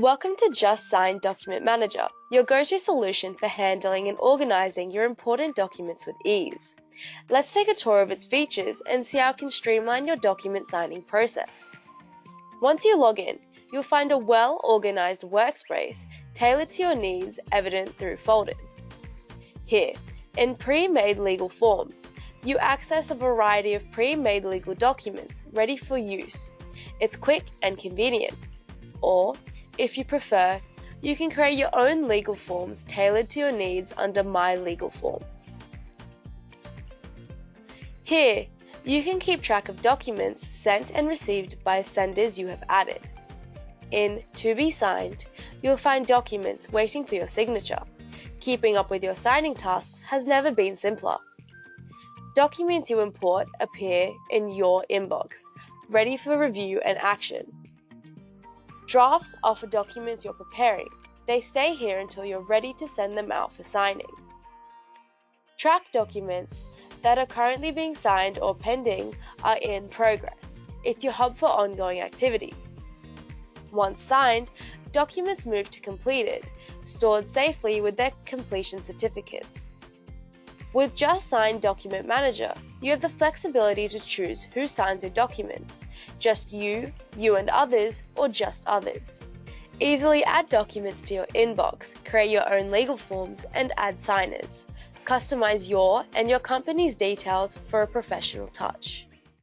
Welcome to Just Sign Document Manager, your go-to solution for handling and organizing your important documents with ease. Let's take a tour of its features and see how it can streamline your document signing process. Once you log in, you'll find a well-organized workspace tailored to your needs evident through folders. Here, in Pre-Made Legal Forms, you access a variety of pre-made legal documents ready for use. It's quick and convenient. Or, if you prefer, you can create your own legal forms tailored to your needs under My Legal Forms. Here, you can keep track of documents sent and received by senders you have added. In To Be Signed, you'll find documents waiting for your signature. Keeping up with your signing tasks has never been simpler. Documents you import appear in your inbox, ready for review and action. Drafts are for documents you're preparing. They stay here until you're ready to send them out for signing. Track documents that are currently being signed or pending are in progress. It's your hub for ongoing activities. Once signed, documents move to completed, stored safely with their completion certificates. With Just Sign Document Manager, you have the flexibility to choose who signs your documents, just you and others, or just others. Easily add documents to your inbox, create your own legal forms, and add signers. Customize your and your company's details for a professional touch.